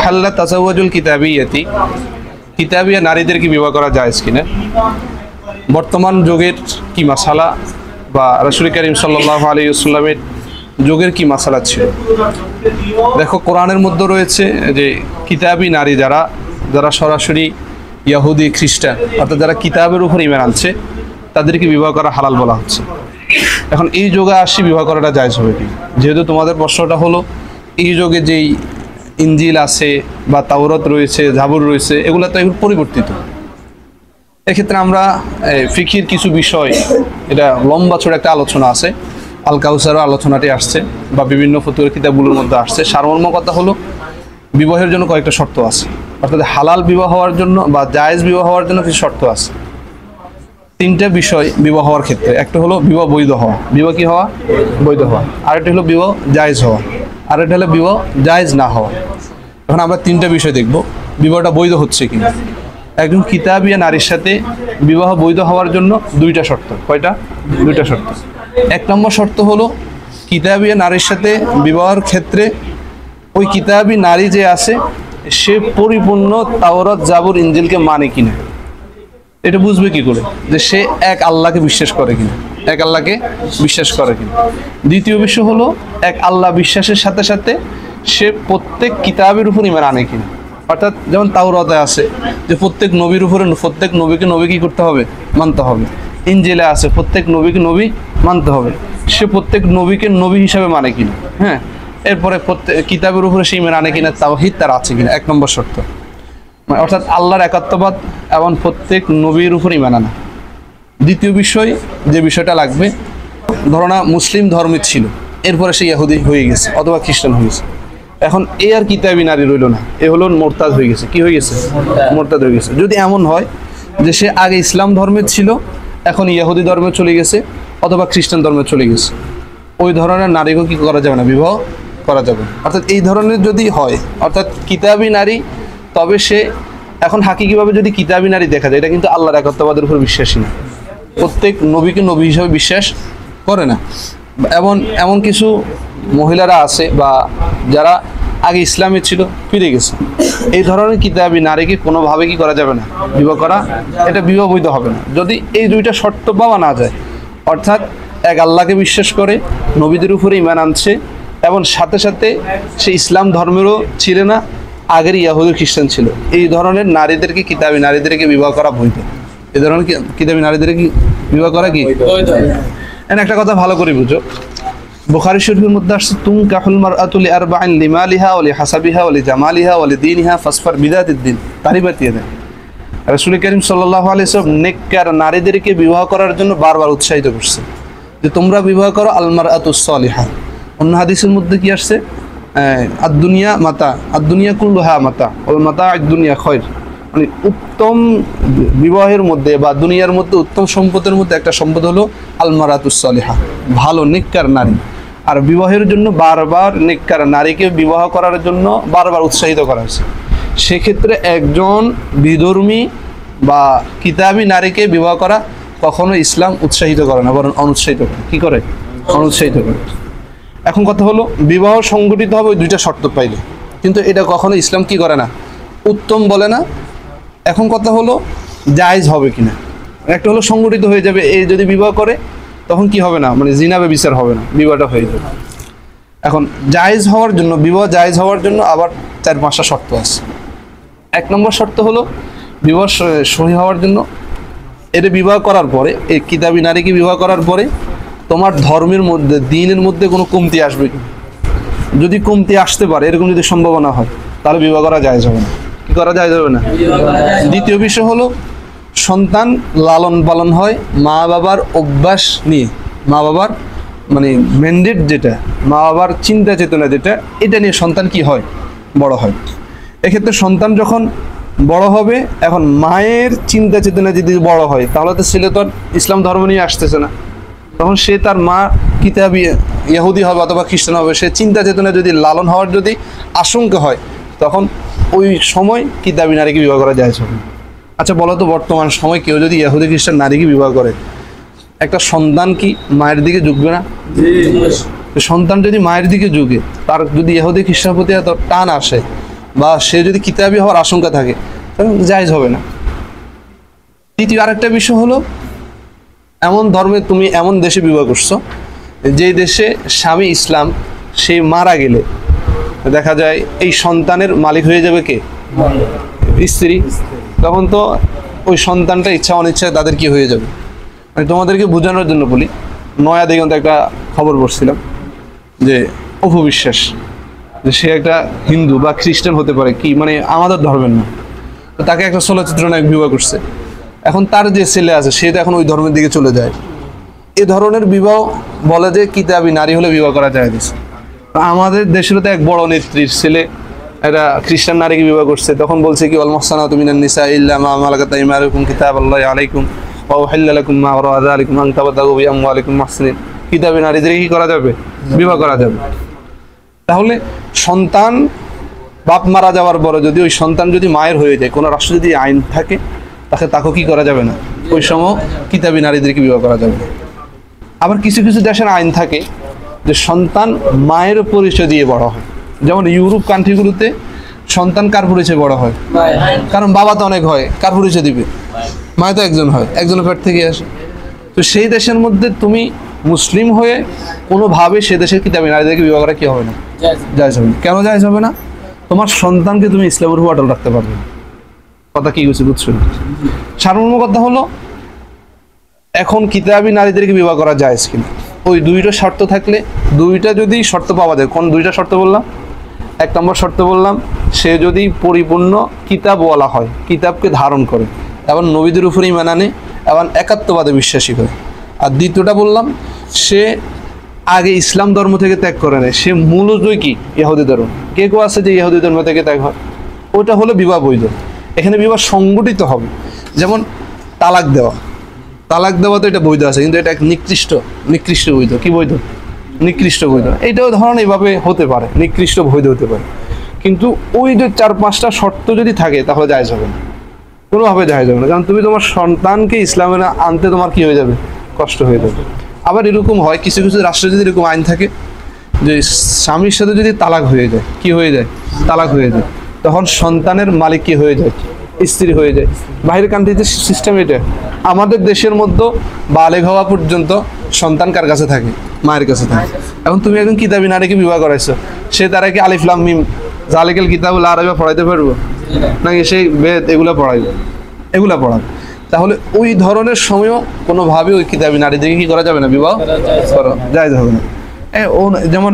হাল্লা তাজাওয়াজুল কিতাবিয়াতি, কিতাবিয়া নারীদেরকে বিবাহ করা জায়েজ কিনা, বর্তমান যুগের কি মাসালা বা রাসূল করিম সাল্লাল্লাহু আলাইহি ওয়াসাল্লামের যুগের কি মাসালা ছিল। দেখো কোরআনের মধ্যে রয়েছে যে কিতাবি নারী যারা সরাসরি ইহুদি খ্রিস্টান অর্থাৎ যারা কিতাবের উপর ঈমান আনছে তাদেরকে বিবাহ করা হালাল বলা হচ্ছে। এখন এই যুগে আসি বিবাহ করাটা জায়েজ হবে কি? যেহেতু তোমাদের প্রশ্নটা হলো এই যুগে যেই ইনজিল আছে বা তাওরাত রয়েছে, জাবুর রয়েছে, এগুলো তো এগুলো পরিবর্তিত। এক্ষেত্রে আমরা ফিকির কিছু বিষয়, এটা লম্বা ছোট একটা আলোচনা আছে, আল কাউসারও আলোচনাটি আসছে বা বিভিন্ন ফতুয়া কিতাবগুলোর মধ্যে আসছে। সারমর্ম কথা হলো বিবাহের জন্য কয়েকটা শর্ত আছে, অর্থাৎ হালাল বিবাহ হওয়ার জন্য বা জায়েজ বিবাহ হওয়ার জন্য কিছু শর্ত আছে। তিনটা বিষয় বিবাহ হওয়ার ক্ষেত্রে, একটা হলো বিবাহ বৈধ হওয়া, বিবাহ কি হওয়া? বৈধ হওয়া। আরেকটা হলো বিবাহ জায়েজ হওয়া, আরেকটা হলো বিবাহ জায়েজ না হওয়া। এখন আমরা তিনটা বিষয় দেখব, বিবাহটা বৈধ হচ্ছে কিনা। একজন কিতাবিয়া নারীর সাথে বিবাহ বৈধ হওয়ার জন্য দুইটা শর্ত। কয়টা? দুইটা শর্ত। এক নম্বর শর্ত হলো কিতাবিয়া নারীর সাথে বিবাহের ক্ষেত্রে ওই কিতাবি নারী যে আছে সে পরিপূর্ণ তাওরাত জাবুর ইনজিলকে মানে কিনা। এটা বুঝবে কি করে? যে সে এক আল্লাহকে বিশ্বাস করে কিনা, এক আল্লাহকে বিশ্বাস করে কিনা। দ্বিতীয় বিষয় হলো এক আল্লাহ বিশ্বাসের সাথে সাথে সে প্রত্যেক কিতাবের উপর ঈমান আনে কিনা। অর্থাৎ যেমন তাওরাতে আছে যে প্রত্যেক নবীর উপরে প্রত্যেক নবীকে নবী কি করতে হবে? মানতে হবে। ইনজিলে আছে প্রত্যেক নবীকে নবী মানতে হবে, সে প্রত্যেক নবীকে নবী হিসাবে মানে কিনা। হ্যাঁ, এরপরে প্রত্যেক কিতাবের উপরে সে ঈমান আনে কিনা, তাওহীদ তার আছে কিনা, এক নম্বর শর্ত। অর্থাৎ আল্লাহর একাত্মবাদ এবং প্রত্যেক নবীর উপর ঈমান আনা। দ্বিতীয় বিষয় যে বিষয়টা লাগবে, ধরো না মুসলিম ধর্মের ছিল, এরপরে সে ইহুদি হয়ে গেছে অথবা খ্রিস্টান হয়ে গেছে, এখন এ আর কিতাবি নারী রইল না, এ হলো মোরতাদ হয়ে গেছে। কি হয়ে গেছে? মোরতাদ হয়ে গেছে। যদি এমন হয় যে সে আগে ইসলাম ধর্মের ছিল, এখন ইহুদি ধর্মে চলে গেছে অথবা খ্রিস্টান ধর্মে চলে গেছে, ওই ধরনের নারীকে কি করা যাবে না? বিবাহ করা যাবে। অর্থাৎ এই ধরনের যদি হয়, অর্থাৎ কিতাবি নারী, তবে সে এখন হাকিকিভাবে যদি কিতাবি নারী দেখা যায়, এটা কিন্তু আল্লাহর একাত্মবাদের উপর বিশ্বাসী না, প্রত্যেক নবীকে নবী হিসাবে বিশ্বাস করে না। এমন কিছু মহিলারা আছে বা যারা আগে ইসলামে ছিল ফিরে গেছে, এই ধরনের কিতাবি নারীকে কোনোভাবে কি করা যাবে না? বিবাহ করা, এটা বিবাহ বৈধ হবে না যদি এই দুইটা শর্ত পাওয়া না যায়। অর্থাৎ এক আল্লাহকে বিশ্বাস করে, নবীদের উপরে ঈমান আনছে এবং সাথে সাথে সে ইসলাম ধর্মেরও ছিল না, আগের ইহুদি খ্রিস্টান ছিল, এই ধরনের নারীদেরকে কিতাবি নারীদেরকে বিবাহ করা বৈধ। এই ধরনের কিতাবি নারীদেরকে বিবাহ করা কি বৈধ? একটা কথা ভালো করে বুঝো, বুখারী শরীফের মধ্যে আসছে তুনকাহুল মারআতু লিআরবাইন লিমালিহা ওয়া লিহাসাবিহা ওয়া লিজামালিহা ওয়া লিদীনিহা ফাসফার বিযাতিদ-দ্বীন। তারিবাতিয়ে দেন রাসূল করিম সাল্লাল্লাহু আলাইহি ওয়াসাল্লাম নেককার নারীদেরকে বিবাহ করার জন্য বারবার উৎসাহিত করছে যে তোমরা বিবাহ করো আল মারআতুস সালিহা। অন্য হাদিসের মধ্যে কি আসছে? আদ-দুনিয়া মাতা, আদ-দুনিয়া কুল্লুহা মাতা ওয়াল মাতা'উদ দুনিয়া খায়র। মানে উত্তম বিবাহের মধ্যে বা দুনিয়ার মধ্যে উত্তম সম্পদের মধ্যে একটা সম্পদ হলো আল মারআতুস সালিহা, ভালো নেককার নারী। আর বিবাহের জন্য বারবার নেককার নারীকে বিবাহ করার জন্য বারবার উৎসাহিত করা হয়েছে। সেক্ষেত্রে একজন বিধর্মী বা কিতাবি নারীকে বিবাহ করা কখনো ইসলাম উৎসাহিত করে না, বরং অনুৎসাহিত করে। কি করে? অনুৎসাহিত করে। এখন কথা হলো বিবাহ সংগঠিত হবে ওই দুইটা শর্ত পাইলে, কিন্তু এটা কখনো ইসলাম কি করে না? উত্তম বলে না। এখন কথা হলো জায়েজ হবে কিনা। একটা হলো সংগঠিত হয়ে যাবে, এই যদি বিবাহ করে তখন কি হবে না? মানে জিনা ব্যভিচার হবে না, বিবাহটা হয়ে যাবে। এখন জায়েজ হওয়ার জন্য, বিবাহ জায়েজ হওয়ার জন্য আবার 4-5টা শর্ত আছে। এক নম্বর শর্ত হলো বিবাহ সহি হওয়ার জন্য, এটা বিবাহ করার পরে, এই কিতাবি নারীকে বিবাহ করার পরে তোমার ধর্মের মধ্যে, দ্বীনের মধ্যে কোনো কমতি আসবে কি? যদি কমতি আসতে পারে, এরকম যদি সম্ভাবনা হয়, তাহলে বিবাহ করা জায়েজ হবে না। কি করা জায়েজ হবে না? দ্বিতীয় বিষয় হলো সন্তান লালন পালন হয় মা বাবার অভ্যাস নিয়ে, মা বাবার মানে ম্যান্ডেট যেটা, মা বাবার চিন্তা চেতনা যেটা, এটা নিয়ে সন্তান কি হয়? বড় হয়। এক্ষেত্রে সন্তান যখন বড় হবে, এখন মায়ের চিন্তা চেতনা যদি বড় হয়, তাহলে তো ছেলে তো ইসলাম ধর্ম নিয়ে আসতেছে না, তখন সে তার মা কিতাবি ইহুদি হবে অথবা খ্রিস্টান হবে, সে চিন্তা চেতনা যদি লালন হওয়ার যদি আশঙ্কা হয়, তখন ওই সময় কিতাবি নারীকে বিবাহ করা যায়। আচ্ছা বলো তো, বর্তমান সময় কেউ যদি ইহুদি খ্রিস্টান নারীকে বিবাহ করে, একটা সন্তান কি মায়ের দিকে ঝুঁকবে না? সন্তান যদি মায়ের দিকে ঝুঁকে, তার যদি ইহুদি খ্রিস্টান প্রতি এত টান আসে বা সে যদি কিতাবি হওয়ার আশঙ্কা থাকে তখন জায়েজ হবে না। দ্বিতীয় আরেকটা বিষয় হলো, এমন ধর্মে তুমি এমন দেশে বিবাহ করছো যেই দেশে স্বামী ইসলাম, সে মারা গেলে দেখা যায় এই সন্তানের মালিক হয়ে যাবে কে? স্ত্রী। তখন তো ওই সন্তানটা ইচ্ছা অনিচ্ছায় তাদের কি হয়ে যাবে। আমি তোমাদেরকে বোঝানোর জন্য বলি, নয়া দিগন্তে একটা খবর পড়ছিলাম যে অপবিশ্বাস, যে সে একটা হিন্দু বা খ্রিস্টান হতে পারে, কি মানে আমাদের ধর্মের না, তো তাকে একটা চলচ্চিত্র নায়ক বিবাহ করছে। এখন তার যে ছেলে আছে সে তো এখন ওই ধর্মের দিকে চলে যায়। এ ধরনের বিবাহ বলে যে কিতাবি নারী হলে বিবাহ করা যায় দিচ্ছে। আমাদের দেশের তো এক বড় নেত্রীর ছেলে একটা খ্রিস্টান নারীকে বিবাহ করছে, তখন বলছে কি ওয়াল মুহসানাতু মিনান নিসা ইল্লা মা মালাকাত আইমানুকুম কিতাবাল্লাহি আলাইকুম ওয়া উহিল্লা লাকুম মা ওয়ারা যালিকুম আন তাবাতাগু বিআমওয়ালিকুম মুহসিনিন। কিতাবি নারীদের কি করা যাবে? বিবাহ করা যাবে। তাহলে সন্তান বাপ মারা যাওয়ার পরে যদি ওই সন্তান যদি মায়ের হয়ে যায়, কোনো রাষ্ট্রে যদি আইন থাকে তাকে কি করা যাবে না, ওই সময় কিতাবি নারীদেরকে বিবাহ করা যাবে না। আবার কিছু কিছু দেশের আইন থাকে যে সন্তান মায়ের পরিচয় দিয়ে বড় হয়। যেমন ইউরোপ কান্ট্রিগুলোতে সন্তান কার পরিচয় বড় হয়? কারণ বাবা তো অনেক হয়, কার পরিচয় দিবে? মায় তো একজন হয়, একজনের পেট থেকে আসে। তো সেই দেশের মধ্যে তুমি মুসলিম হয়ে কোনোভাবে সে দেশের কিতাবি নারীদেরকে বিবাহ করা কি হবে না? জায়েজ হবে না। কেন জায়েজ হবে না? তোমার সন্তানকে তুমি ইসলামের উপর অটল রাখতে পারবে না। কথা কি বুঝছি? বুঝছো? সারমর্ম কথা হলো, এখন কিতাবি নারীদেরকে বিবাহ করা জায়েজ কিনা, ওই দুইটা শর্ত থাকলে, দুইটা যদি শর্ত পাওয়া যায়। কোন দুইটা শর্ত বললাম? এক নম্বর শর্ত বললাম, সে যদি পরিপূর্ণ কিতাবওয়ালা হয়, কিতাবকে ধারণ করে এবং নবীদের উপরেই ঈমান আনে এবং একাত্মবাদে বিশ্বাসী হয়। আর দ্বিতীয়টা বললাম, সে আগে ইসলাম ধর্ম থেকে ত্যাগ করে নেয়, সে মূলতই কি ইহুদি ধর্ম। কেউ আছে যে ইহুদি ধর্ম থেকে ত্যাগ হয়, ওটা হলো বিবাহ বৈধ। এখানে বিবাহ সংগঠিত হবে। যেমন তালাক দেওয়া, তালাক দেওয়া তো এটা বৈধ আছে, কিন্তু এটা এক নিকৃষ্ট বৈধ। কি বৈধ? নিকৃষ্ট বৈধ। এইটাও ধরুন এইভাবে হতে পারে, নিকৃষ্ট বৈধ হতে পারে। কিন্তু ওই যে 4-5টা শর্ত যদি থাকে তাহলে জায়েজ হবে না, কোনোভাবে জায়েজ হবে না। কারণ তুমি তোমার সন্তানকে ইসলামে আনতে তোমার কি হয়ে যাবে? কষ্ট হয়ে যাবে। আবার এরকম হয়, কিছু কিছু রাষ্ট্রে যদি এরকম আইন থাকে যে স্বামীর সাথে যদি তালাক হয়ে যায়, কি হয়ে যায়? তালাক হয়ে যায়, তখন সন্তানের মালিক কি হয়ে যায়? স্ত্রী হয়ে যায়। বাইরের কান্ট্রিতে সিস্টেম এটা। আমাদের দেশের মধ্যে বালেগ হওয়া পর্যন্ত সন্তান কার কাছে থাকে? মায়ের কাছে থাকে। এখন তুমি একজন কিতাবি নারীকে বিবাহ করাইছো, সে তারা কি আলিফ লাম মিম জালিকাল কিতাবুল আরাবিয়া পড়াইতে পারবো নাকি? সেই বেদ এগুলা পড়াইবে, এগুলা পড়াবে। তাহলে ওই ধরনের সময়ও কোনোভাবে ওই কিতাবি নারীদেরকে কি করা যাবে না? বিবাহ করা জায়েজ হবে না। যেমন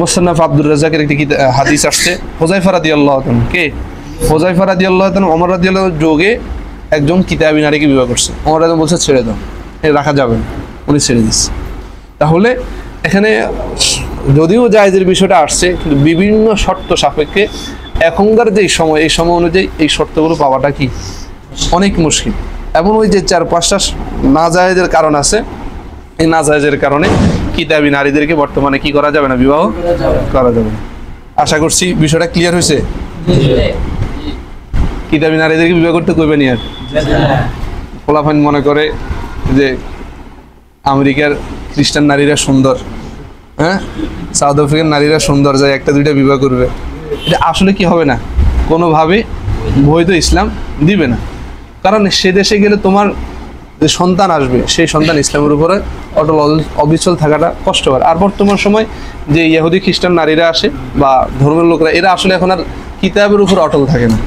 মুসান্নাফ আব্দুর রাজ্জাকের একটি হাদিস আসছে, হুযায়ফা রাদিয়াল্লাহু তাআলা, কে? হুযায়ফা রাদিয়াল্লাহু তাআলা ওমর রাদিয়াল্লাহু যোগে একজন কিতাবি নারীকে বিবাহ করছে। ওমর রাদিয়াল্লাহু বলছে ছেড়ে দাও, রাখা যাবে না, উনি ছেড়ে দিচ্ছে। তাহলে এখানে যদিও জায়েজের বিষয়টা আসছে, কিন্তু বিভিন্ন শর্ত সাপেক্ষে এখনকার যে সময়, এই সময় অনুযায়ী এই শর্তগুলো পাওয়াটা কি অনেক মুশকিল। এবং ওই যে 4-5টা না জায়েজের কারণ আছে, এই না জায়েজের কারণে কিতাবি নারীদেরকে বর্তমানে কি করা যাবে না? বিবাহ করা যাবে না। আশা করছি বিষয়টা ক্লিয়ার হয়েছে। কিতাবি নারীদেরকে বিবাহ করতে কইবেন আর ফলাফল মনে করে যে আমেরিকার খ্রিস্টান নারীরা সুন্দর, হ্যাঁ, সাউথ আফ্রিকার নারীরা সুন্দর, যায় 1-2টা বিবাহ করবে। এটা আসলে কি হবে না, কোনোভাবে বৈধ ইসলাম দিবে না। কারণ সে দেশে গেলে তোমার যে সন্তান আসবে, সেই সন্তান ইসলামের উপরে অটল অবিচল থাকাটা কষ্টকর। আর বর্তমান সময় যে ইহুদি খ্রিস্টান নারীরা আসে বা ধর্মের লোকরা, এরা আসলে এখন আর কিতাবের উপর অটল থাকে না।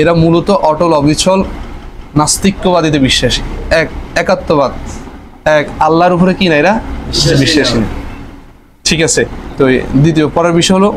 এরা মূলত অটল অবিচল নাস্তিক্যবাদীতে বিশ্বাসী, একাত্মবাদ, এক আল্লাহর উপরে কি না এরা বিশ্বাসী না। ঠিক আছে, তো দ্বিতীয় পরের বিষয় হলো